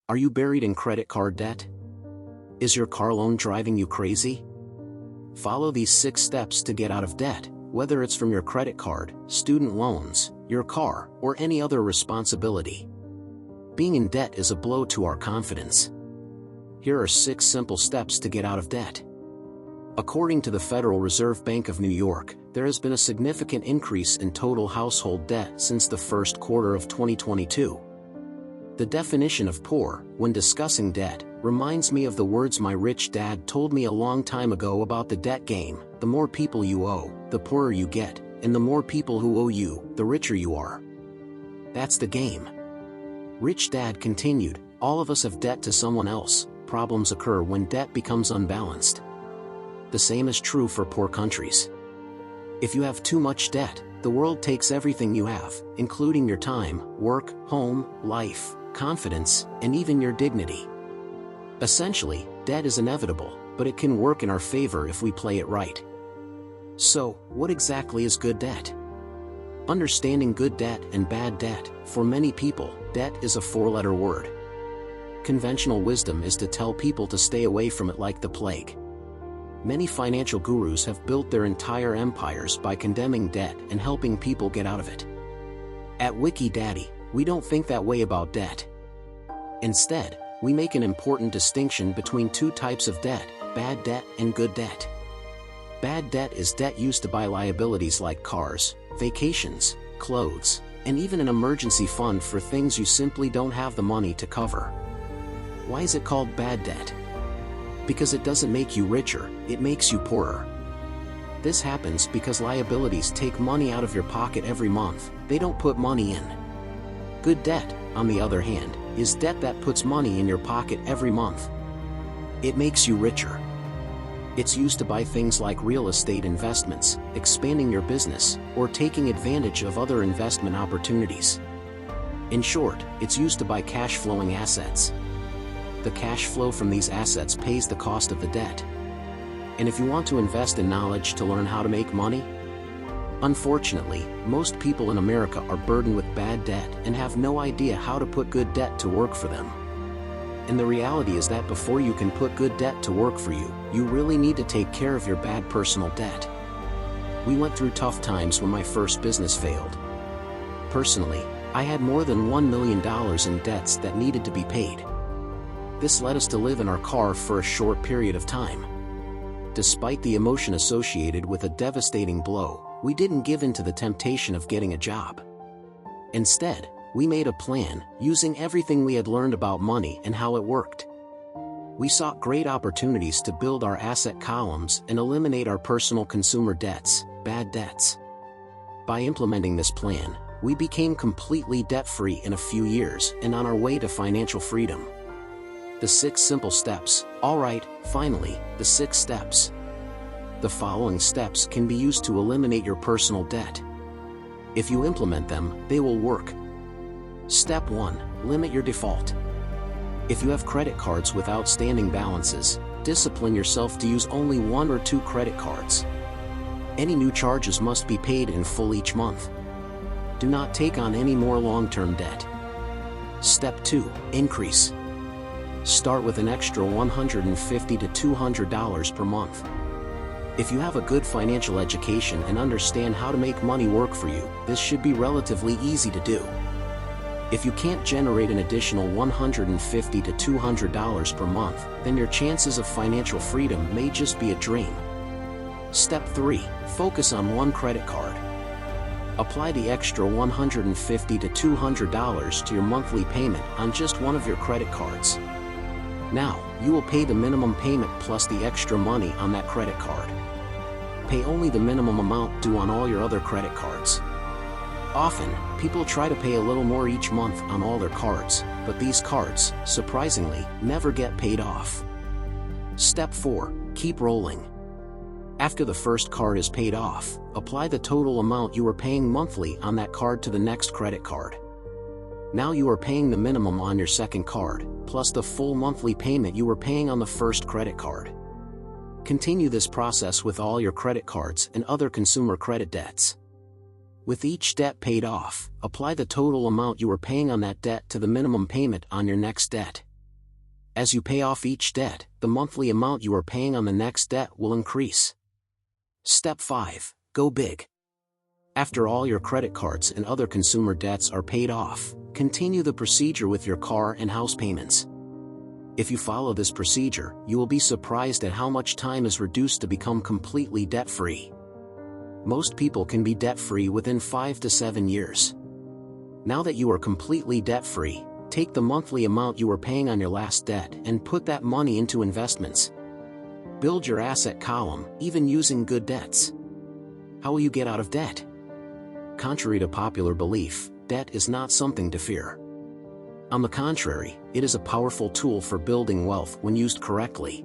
Are you buried in credit card debt? Is your car loan driving you crazy? Follow these 6 steps to get out of debt, whether it's from your credit card, student loans, your car, or any other responsibility. Being in debt is a blow to our confidence. Here are 6 simple steps to get out of debt. According to the Federal Reserve Bank of New York, there has been a significant increase in total household debt since the first quarter of 2022. The definition of poor, when discussing debt, reminds me of the words my rich dad told me a long time ago about the debt game: the more people you owe, the poorer you get, and the more people who owe you, the richer you are. That's the game. Rich Dad continued, all of us have debt to someone else. Problems occur when debt becomes unbalanced. The same is true for poor countries. If you have too much debt, the world takes everything you have, including your time, work, home, life, confidence, and even your dignity. Essentially, debt is inevitable, but it can work in our favor if we play it right. So, what exactly is good debt? Understanding good debt and bad debt: for many people, debt is a 4-letter word. Conventional wisdom is to tell people to stay away from it like the plague. Many financial gurus have built their entire empires by condemning debt and helping people get out of it. At WikiDaddy, we don't think that way about debt. Instead, we make an important distinction between 2 types of debt: bad debt and good debt. Bad debt is debt used to buy liabilities like cars, vacations, clothes, and even an emergency fund for things you simply don't have the money to cover. Why is it called bad debt? Because it doesn't make you richer, it makes you poorer. This happens because liabilities take money out of your pocket every month, they don't put money in. Good debt, on the other hand, is debt that puts money in your pocket every month. It makes you richer. It's used to buy things like real estate investments, expanding your business, or taking advantage of other investment opportunities. In short, it's used to buy cash-flowing assets. The cash flow from these assets pays the cost of the debt. And if you want to invest in knowledge to learn how to make money? Unfortunately, most people in America are burdened with bad debt and have no idea how to put good debt to work for them. And the reality is that before you can put good debt to work for you, you really need to take care of your bad personal debt. We went through tough times when my first business failed. Personally, I had more than $1 million in debts that needed to be paid. This led us to live in our car for a short period of time. Despite the emotion associated with a devastating blow, we didn't give in to the temptation of getting a job. Instead, we made a plan, using everything we had learned about money and how it worked. We sought great opportunities to build our asset columns and eliminate our personal consumer debts, bad debts. By implementing this plan, we became completely debt-free in a few years and on our way to financial freedom. The 6 simple steps. Alright, finally, the 6 steps. The following steps can be used to eliminate your personal debt. If you implement them, they will work. Step 1. Limit your default. If you have credit cards with outstanding balances, discipline yourself to use only 1 or 2 credit cards. Any new charges must be paid in full each month. Do not take on any more long-term debt. Step 2. Increase. Start with an extra $150 to $200 per month. If you have a good financial education and understand how to make money work for you, this should be relatively easy to do. If you can't generate an additional $150 to $200 per month, then your chances of financial freedom may just be a dream. Step 3. Focus on 1 credit card. Apply the extra $150 to $200 to your monthly payment on just one of your credit cards. Now, you will pay the minimum payment plus the extra money on that credit card. Pay only the minimum amount due on all your other credit cards. Often, people try to pay a little more each month on all their cards, but these cards, surprisingly, never get paid off. Step 4. Keep rolling. After the first card is paid off, apply the total amount you are paying monthly on that card to the next credit card. Now you are paying the minimum on your second card, plus the full monthly payment you were paying on the first credit card. Continue this process with all your credit cards and other consumer credit debts. With each debt paid off, apply the total amount you were paying on that debt to the minimum payment on your next debt. As you pay off each debt, the monthly amount you are paying on the next debt will increase. Step 5. Go big. After all your credit cards and other consumer debts are paid off, continue the procedure with your car and house payments. If you follow this procedure, you will be surprised at how much time is reduced to become completely debt-free. Most people can be debt-free within 5 to 7 years. Now that you are completely debt-free, take the monthly amount you were paying on your last debt and put that money into investments. Build your asset column, even using good debts. How will you get out of debt? Contrary to popular belief, debt is not something to fear. On the contrary, it is a powerful tool for building wealth when used correctly.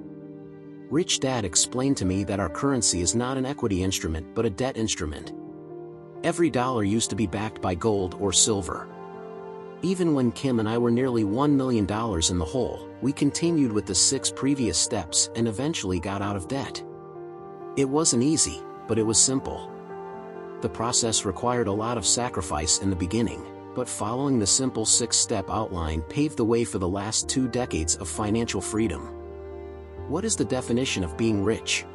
Rich Dad explained to me that our currency is not an equity instrument but a debt instrument. Every dollar used to be backed by gold or silver. Even when Kim and I were nearly $1 million in the hole, we continued with the 6 previous steps and eventually got out of debt. It wasn't easy, but it was simple. The process required a lot of sacrifice in the beginning, but following the simple 6-step outline paved the way for the last 2 decades of financial freedom. What is the definition of being rich?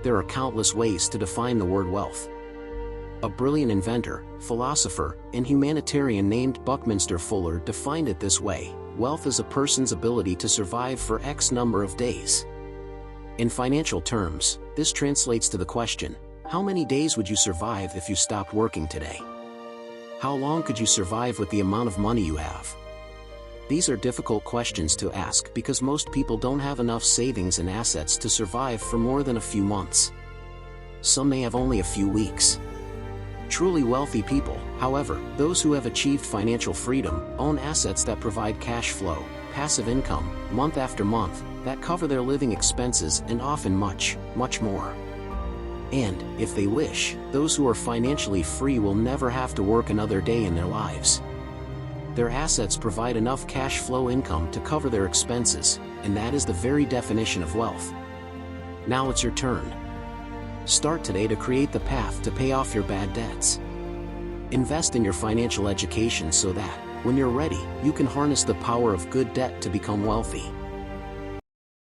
There are countless ways to define the word wealth. A brilliant inventor, philosopher, and humanitarian named Buckminster Fuller defined it this way: wealth is a person's ability to survive for X number of days. In financial terms, this translates to the question, how many days would you survive if you stopped working today? How long could you survive with the amount of money you have? These are difficult questions to ask because most people don't have enough savings and assets to survive for more than a few months. Some may have only a few weeks. Truly wealthy people, however, those who have achieved financial freedom, own assets that provide cash flow, passive income, month after month, that cover their living expenses and often much, much more. And, if they wish, those who are financially free will never have to work another day in their lives. Their assets provide enough cash flow income to cover their expenses, and that is the very definition of wealth. Now it's your turn. Start today to create the path to pay off your bad debts. Invest in your financial education so that, when you're ready, you can harness the power of good debt to become wealthy.